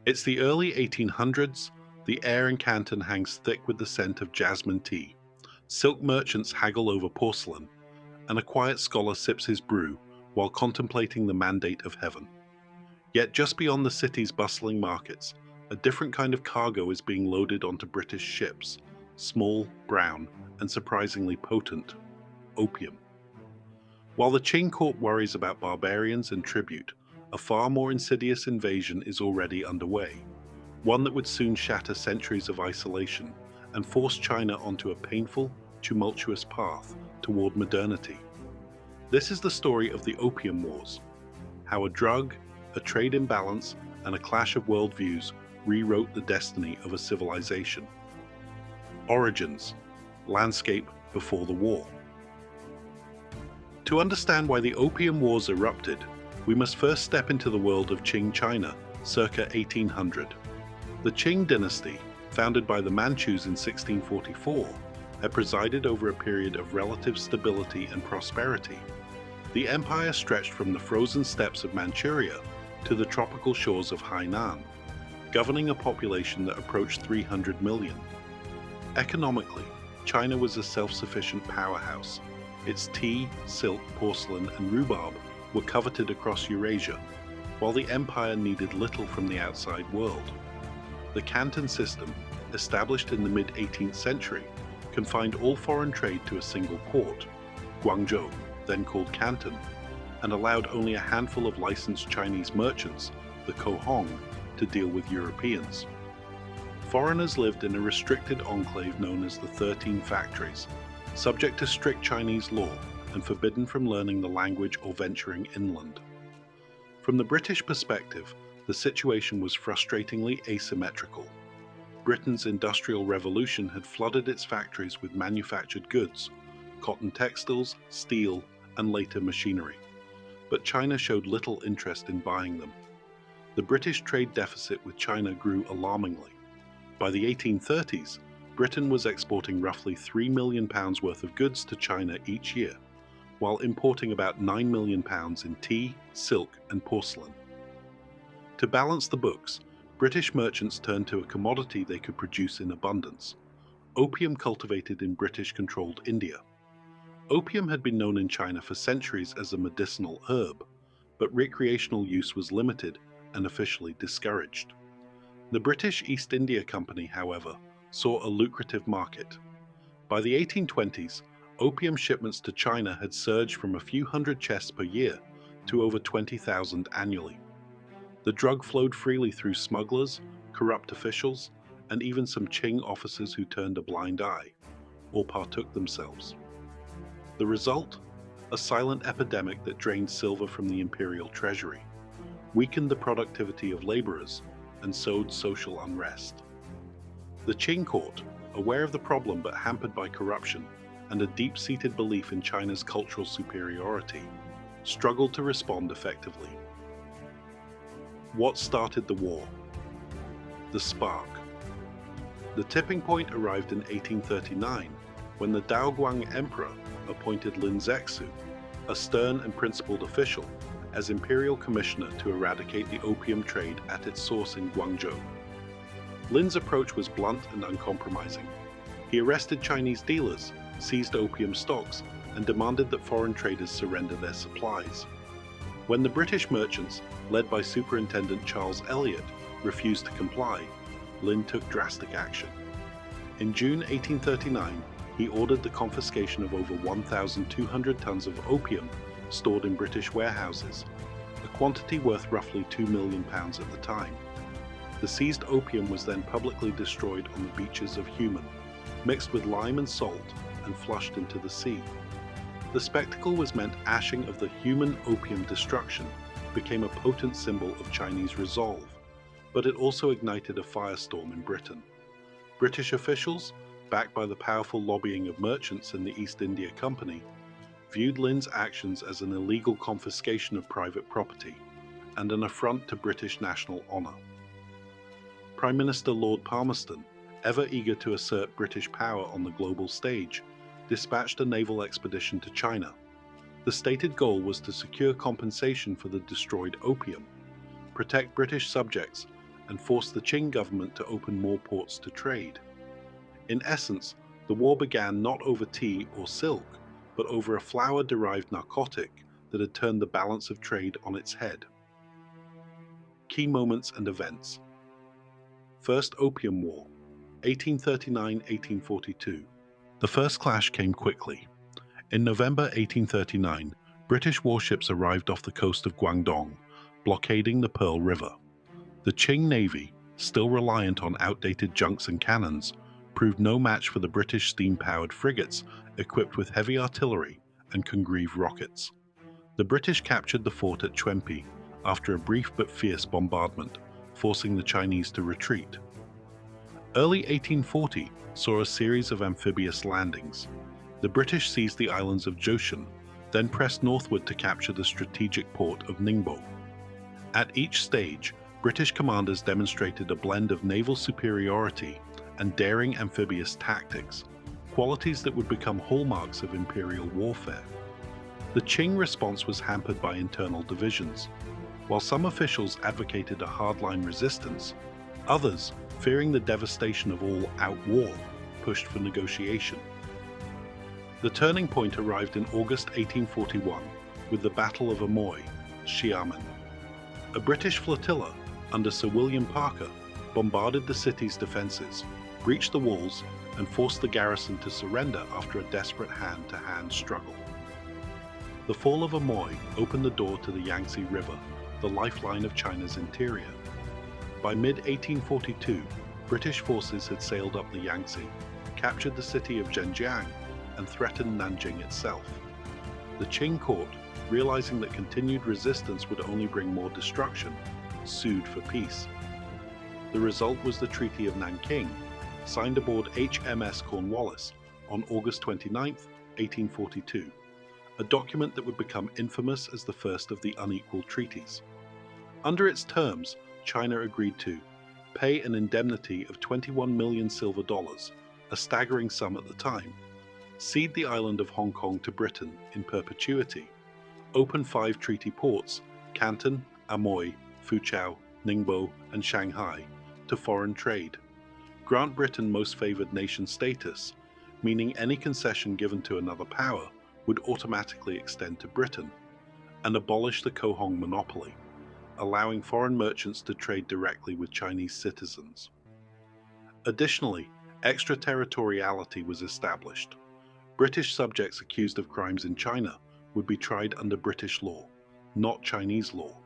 It's the early 1800s. The air in Canton hangs thick with the scent of jasmine tea. Silk merchants haggle over porcelain, and a quiet scholar sips his brew while contemplating the mandate of heaven. Yet just beyond the city's bustling markets, a different kind of cargo is being loaded onto British ships, small, brown, and surprisingly potent: opium. While the Qing court worries about barbarians and tribute, a far more insidious invasion is already underway, one that would soon shatter centuries of isolation and force China onto a painful, tumultuous path toward modernity. This is the story of the Opium Wars, how a drug, a trade imbalance, and a clash of worldviews rewrote the destiny of a civilization. Origins: landscape before the war. To understand why the Opium Wars erupted, we must first step into the world of Qing China, circa 1800. The Qing dynasty, founded by the Manchus in 1644, had presided over a period of relative stability and prosperity. The empire stretched from the frozen steppes of Manchuria to the tropical shores of Hainan, governing a population that approached 300 million. Economically, China was a self-sufficient powerhouse. Its tea, silk, porcelain, and rhubarb were coveted across Eurasia, while the empire needed little from the outside world. The Canton System, established in the mid-18th century, confined all foreign trade to a single port, Guangzhou, then called Canton, and allowed only a handful of licensed Chinese merchants, the Kohong, to deal with Europeans. Foreigners lived in a restricted enclave known as the 13 Factories, subject to strict Chinese law and forbidden from learning the language or venturing inland. From the British perspective, the situation was frustratingly asymmetrical. Britain's Industrial Revolution had flooded its factories with manufactured goods, cotton textiles, steel, and later machinery. But China showed little interest in buying them. The British trade deficit with China grew alarmingly. By the 1830s, Britain was exporting roughly £3 million worth of goods to China each year, while importing about £9 million in tea, silk, and porcelain. To balance the books, British merchants turned to a commodity they could produce in abundance: opium cultivated in British-controlled India. Opium had been known in China for centuries as a medicinal herb, but recreational use was limited and officially discouraged. The British East India Company, however, saw a lucrative market. By the 1820s, opium shipments to China had surged from a few hundred chests per year to over 20,000 annually. The drug flowed freely through smugglers, corrupt officials, and even some Qing officers who turned a blind eye, or partook themselves. The result? A silent epidemic that drained silver from the imperial treasury, weakened the productivity of laborers, and sowed social unrest. The Qing court, aware of the problem but hampered by corruption and a deep-seated belief in China's cultural superiority, struggled to respond effectively. What started the war? The spark. The tipping point arrived in 1839, when the Daoguang Emperor appointed Lin Zexu, a stern and principled official, as imperial commissioner to eradicate the opium trade at its source in Guangzhou. Lin's approach was blunt and uncompromising. He arrested Chinese dealers, seized opium stocks, and demanded that foreign traders surrender their supplies. When the British merchants, led by Superintendent Charles Elliot, refused to comply, Lin took drastic action. In June 1839, he ordered the confiscation of over 1,200 tons of opium stored in British warehouses, a quantity worth roughly £2 million at the time. The seized opium was then publicly destroyed on the beaches of Human, mixed with lime and salt, and flushed into the sea. The spectacle was meant ashing of the human opium destruction became a potent symbol of Chinese resolve, but it also ignited a firestorm in Britain. British officials, backed by the powerful lobbying of merchants in the East India Company, viewed Lin's actions as an illegal confiscation of private property and an affront to British national honour. Prime Minister Lord Palmerston, ever eager to assert British power on the global stage, dispatched a naval expedition to China. The stated goal was to secure compensation for the destroyed opium, protect British subjects, and forced the Qing government to open more ports to trade. In essence, the war began not over tea or silk, but over a flower-derived narcotic that had turned the balance of trade on its head. Key moments and events. First Opium War, 1839–1842. The first clash came quickly. In November 1839, British warships arrived off the coast of Guangdong, blockading the Pearl River. The Qing Navy, still reliant on outdated junks and cannons, proved no match for the British steam-powered frigates equipped with heavy artillery and Congreve rockets. The British captured the fort at Chwempi after a brief but fierce bombardment, forcing the Chinese to retreat. Early 1840 saw a series of amphibious landings. The British seized the islands of Joshan, then pressed northward to capture the strategic port of Ningbo. At each stage, British commanders demonstrated a blend of naval superiority and daring amphibious tactics, qualities that would become hallmarks of imperial warfare. The Qing response was hampered by internal divisions. While some officials advocated a hardline resistance, others, fearing the devastation of all-out war, pushed for negotiation. The turning point arrived in August 1841 with the Battle of Amoy, Xiamen. A British flotilla, under Sir William Parker, bombarded the city's defences, breached the walls, and forced the garrison to surrender after a desperate hand-to-hand struggle. The fall of Amoy opened the door to the Yangtze River, the lifeline of China's interior. By mid-1842, British forces had sailed up the Yangtze, captured the city of Zhenjiang, and threatened Nanjing itself. The Qing court, realizing that continued resistance would only bring more destruction, sued for peace. The result was the Treaty of Nanking, signed aboard HMS Cornwallis on August 29, 1842, a document that would become infamous as the first of the unequal treaties. Under its terms, China agreed to pay an indemnity of 21 million silver dollars, a staggering sum at the time, cede the island of Hong Kong to Britain in perpetuity, open 5 treaty ports, Canton, Amoy, Foochow, Ningbo, and Shanghai, to foreign trade, grant Britain most favored nation status, meaning any concession given to another power would automatically extend to Britain, and abolish the Cohong monopoly, allowing foreign merchants to trade directly with Chinese citizens. Additionally, extraterritoriality was established. British subjects accused of crimes in China would be tried under British law, not Chinese law.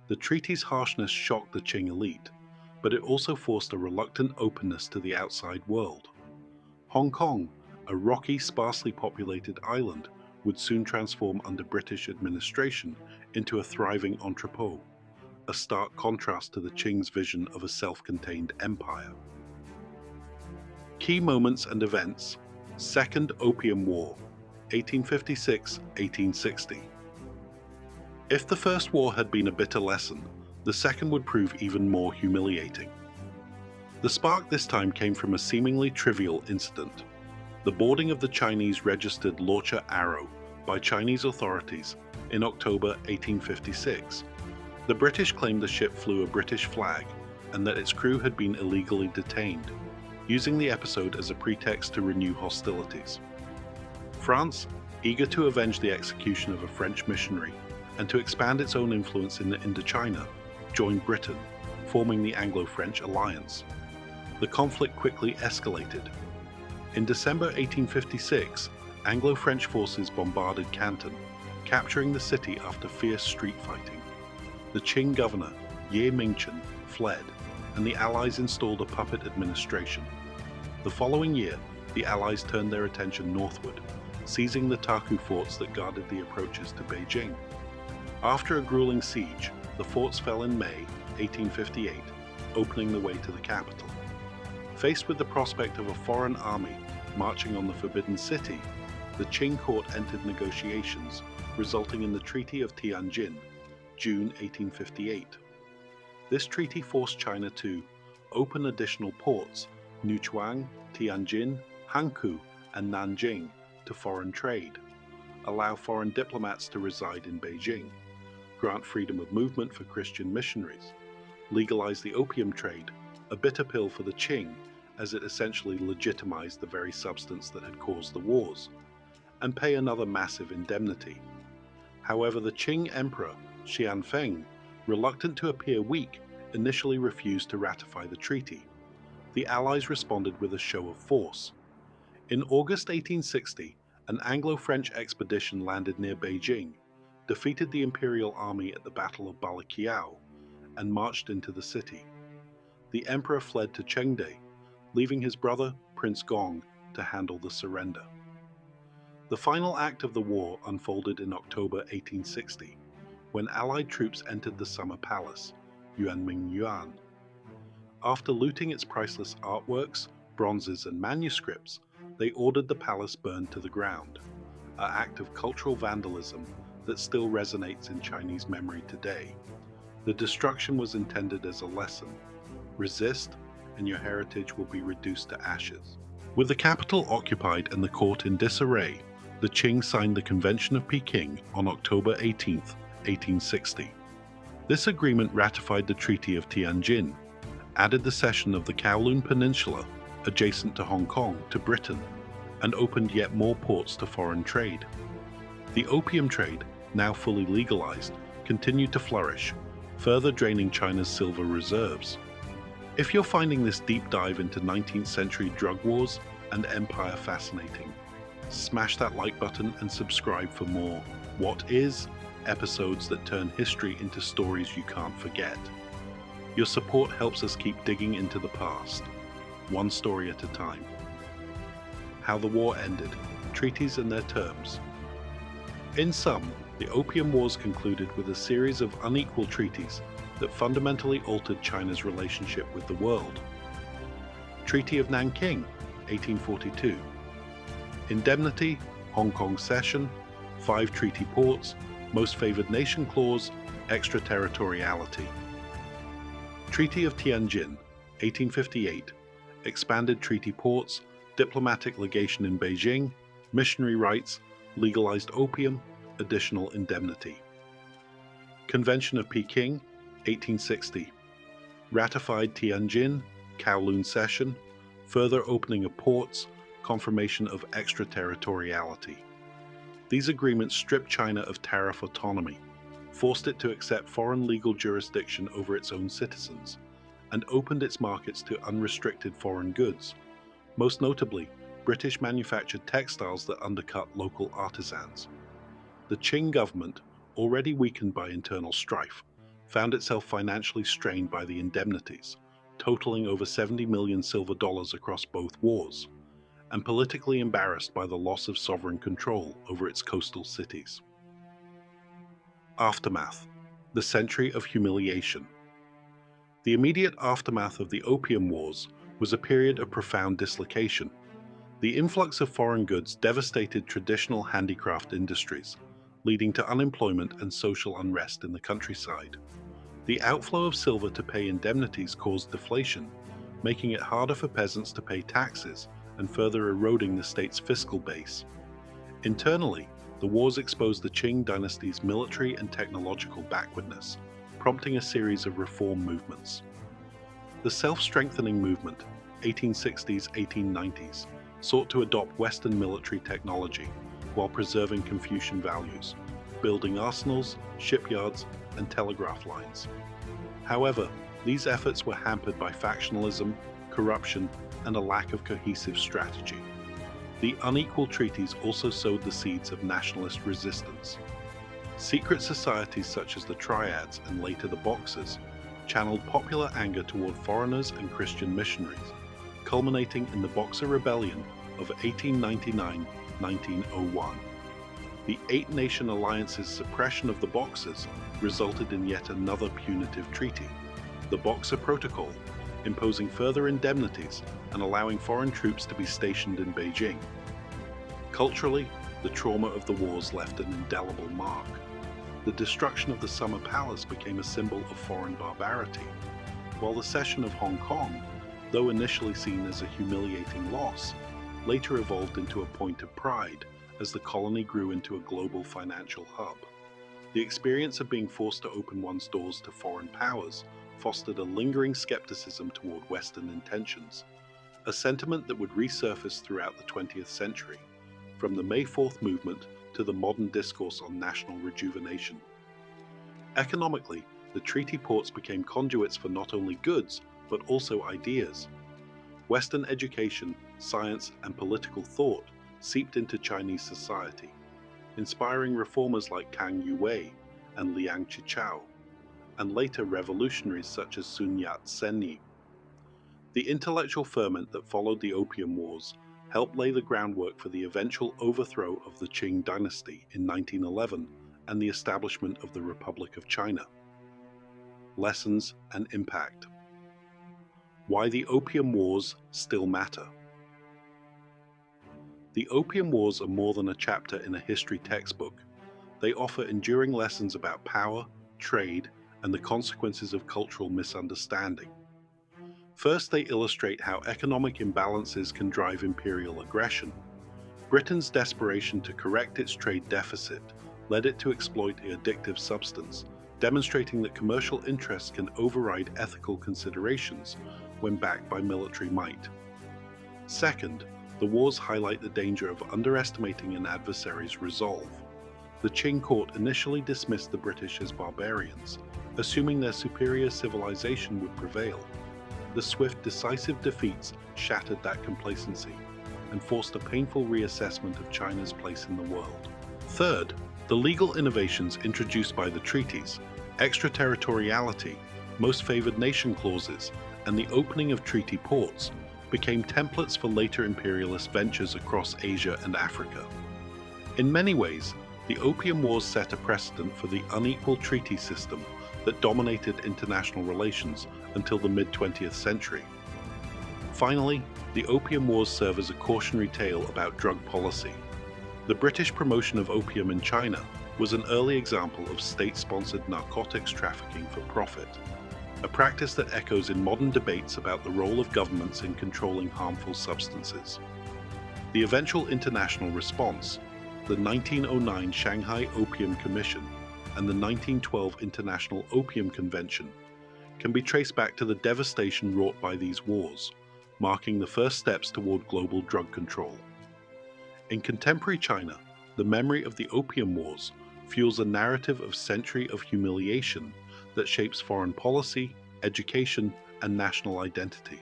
The treaty's harshness shocked the Qing elite, but it also forced a reluctant openness to the outside world. Hong Kong, a rocky, sparsely populated island, would soon transform under British administration into a thriving entrepot, a stark contrast to the Qing's vision of a self-contained empire. Key moments and events. Second Opium War, 1856–1860. If the First War had been a bitter lesson, the second would prove even more humiliating. The spark this time came from a seemingly trivial incident: the boarding of the Chinese-registered Lorcha Arrow by Chinese authorities in October 1856. The British claimed the ship flew a British flag and that its crew had been illegally detained, using the episode as a pretext to renew hostilities. France, eager to avenge the execution of a French missionary and to expand its own influence in Indochina, joined Britain, forming the Anglo-French alliance. The conflict quickly escalated. In December 1856, Anglo-French forces bombarded Canton, capturing the city after fierce street fighting. The Qing governor, Ye Mingchen, fled, and the Allies installed a puppet administration. The following year, the Allies turned their attention northward, seizing the Taku forts that guarded the approaches to Beijing. After a grueling siege, the forts fell in May 1858, opening the way to the capital. Faced with the prospect of a foreign army marching on the Forbidden City, the Qing court entered negotiations, resulting in the Treaty of Tianjin, June 1858. This treaty forced China to open additional ports, Nüchuang, Tianjin, Hankou, and Nanjing, to foreign trade, allow foreign diplomats to reside in Beijing, grant freedom of movement for Christian missionaries, legalized the opium trade, a bitter pill for the Qing, as it essentially legitimized the very substance that had caused the wars, and pay another massive indemnity. However, the Qing Emperor, Xianfeng, reluctant to appear weak, initially refused to ratify the treaty. The Allies responded with a show of force. In August 1860, an Anglo-French expedition landed near Beijing, defeated the imperial army at the Battle of Balakiao, and marched into the city. The emperor fled to Chengde, leaving his brother, Prince Gong, to handle the surrender. The final act of the war unfolded in October 1860, when Allied troops entered the Summer Palace, Yuanmingyuan. After looting its priceless artworks, bronzes, and manuscripts, they ordered the palace burned to the ground, an act of cultural vandalism that still resonates in Chinese memory today. The destruction was intended as a lesson. Resist, and your heritage will be reduced to ashes. With the capital occupied and the court in disarray, the Qing signed the Convention of Peking on October 18, 1860. This agreement ratified the Treaty of Tianjin, added the cession of the Kowloon Peninsula, adjacent to Hong Kong, to Britain, and opened yet more ports to foreign trade. The opium trade, now fully legalized, continued to flourish, further draining China's silver reserves. If you're finding this deep dive into 19th century drug wars and empire fascinating, smash that like button and subscribe for more What Is? Episodes that turn history into stories you can't forget. Your support helps us keep digging into the past, one story at a time. How the war ended, treaties and their terms. In sum, the Opium Wars concluded with a series of unequal treaties that fundamentally altered China's relationship with the world. Treaty of Nanking, 1842. Indemnity, Hong Kong Cession, 5 treaty ports, Most Favored Nation Clause, extraterritoriality. Treaty of Tianjin, 1858. Expanded treaty ports, diplomatic legation in Beijing, missionary rights, legalized opium, additional indemnity. Convention of Peking, 1860. Ratified Tianjin, Kowloon Cession, further opening of ports, confirmation of extraterritoriality. These agreements stripped China of tariff autonomy, forced it to accept foreign legal jurisdiction over its own citizens, and opened its markets to unrestricted foreign goods, most notably British manufactured textiles that undercut local artisans. The Qing government, already weakened by internal strife, found itself financially strained by the indemnities, totaling over 70 million silver dollars across both wars, and politically embarrassed by the loss of sovereign control over its coastal cities. Aftermath: the century of humiliation. The immediate aftermath of the Opium Wars was a period of profound dislocation. The influx of foreign goods devastated traditional handicraft industries, leading to unemployment and social unrest in the countryside. The outflow of silver to pay indemnities caused deflation, making it harder for peasants to pay taxes and further eroding the state's fiscal base. Internally, the wars exposed the Qing dynasty's military and technological backwardness, prompting a series of reform movements. The self-strengthening movement, 1860s-1890s, sought to adopt Western military technology while preserving Confucian values, building arsenals, shipyards, and telegraph lines. However, these efforts were hampered by factionalism, corruption, and a lack of cohesive strategy. The unequal treaties also sowed the seeds of nationalist resistance. Secret societies such as the Triads and later the Boxers channeled popular anger toward foreigners and Christian missionaries, culminating in the Boxer Rebellion of 1899-1901. The Eight-Nation Alliance's suppression of the Boxers resulted in yet another punitive treaty, the Boxer Protocol, imposing further indemnities and allowing foreign troops to be stationed in Beijing. Culturally, the trauma of the wars left an indelible mark. The destruction of the Summer Palace became a symbol of foreign barbarity, while the cession of Hong Kong, though initially seen as a humiliating loss, later evolved into a point of pride as the colony grew into a global financial hub. The experience of being forced to open one's doors to foreign powers fostered a lingering skepticism toward Western intentions, a sentiment that would resurface throughout the 20th century, from the May 4th movement to the modern discourse on national rejuvenation. Economically, the treaty ports became conduits for not only goods, but also ideas. Western education, science, and political thought seeped into Chinese society, inspiring reformers like Kang Youwei and Liang Qichao, and later revolutionaries such as Sun Yat-sen. The intellectual ferment that followed the Opium Wars helped lay the groundwork for the eventual overthrow of the Qing dynasty in 1911 and the establishment of the Republic of China. Lessons and impact. Why the Opium Wars still matter. The Opium Wars are more than a chapter in a history textbook. They offer enduring lessons about power, trade, and the consequences of cultural misunderstanding. First, they illustrate how economic imbalances can drive imperial aggression. Britain's desperation to correct its trade deficit led it to exploit the addictive substance, demonstrating that commercial interests can override ethical considerations when backed by military might. Second, the wars highlight the danger of underestimating an adversary's resolve. The Qing court initially dismissed the British as barbarians, assuming their superior civilization would prevail. The swift, decisive defeats shattered that complacency and forced a painful reassessment of China's place in the world. Third, the legal innovations introduced by the treaties, extraterritoriality, most favored nation clauses, and the opening of treaty ports became templates for later imperialist ventures across Asia and Africa. In many ways, the Opium Wars set a precedent for the unequal treaty system that dominated international relations until the mid-20th century. Finally, the Opium Wars serve as a cautionary tale about drug policy. The British promotion of opium in China was an early example of state-sponsored narcotics trafficking for profit, a practice that echoes in modern debates about the role of governments in controlling harmful substances. The eventual international response, the 1909 Shanghai Opium Commission and the 1912 International Opium Convention, can be traced back to the devastation wrought by these wars, marking the first steps toward global drug control. In contemporary China, the memory of the Opium Wars fuels a narrative of centuries of humiliation that shapes foreign policy, education, and national identity.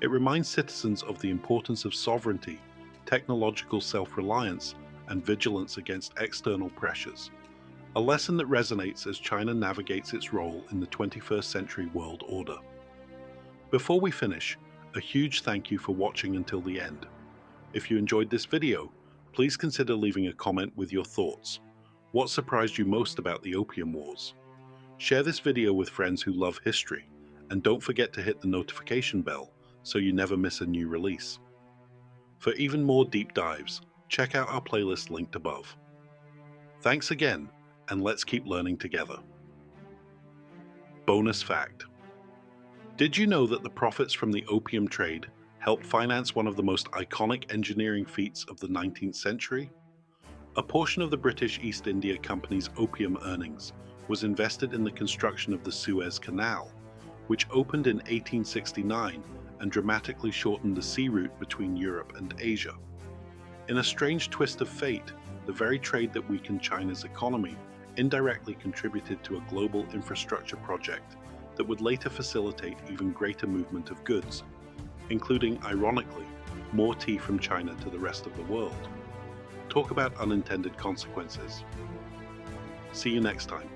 It reminds citizens of the importance of sovereignty, technological self-reliance, and vigilance against external pressures, a lesson that resonates as China navigates its role in the 21st century world order. Before we finish, a huge thank you for watching until the end. If you enjoyed this video, please consider leaving a comment with your thoughts. What surprised you most about the Opium Wars? Share this video with friends who love history, and don't forget to hit the notification bell so you never miss a new release. For even more deep dives, check out our playlist linked above. Thanks again, and let's keep learning together. Bonus fact. Did you know that the profits from the opium trade helped finance one of the most iconic engineering feats of the 19th century? A portion of the British East India Company's opium earnings was invested in the construction of the Suez Canal, which opened in 1869 and dramatically shortened the sea route between Europe and Asia. In a strange twist of fate, the very trade that weakened China's economy indirectly contributed to a global infrastructure project that would later facilitate even greater movement of goods, including, ironically, more tea from China to the rest of the world. Talk about unintended consequences. See you next time.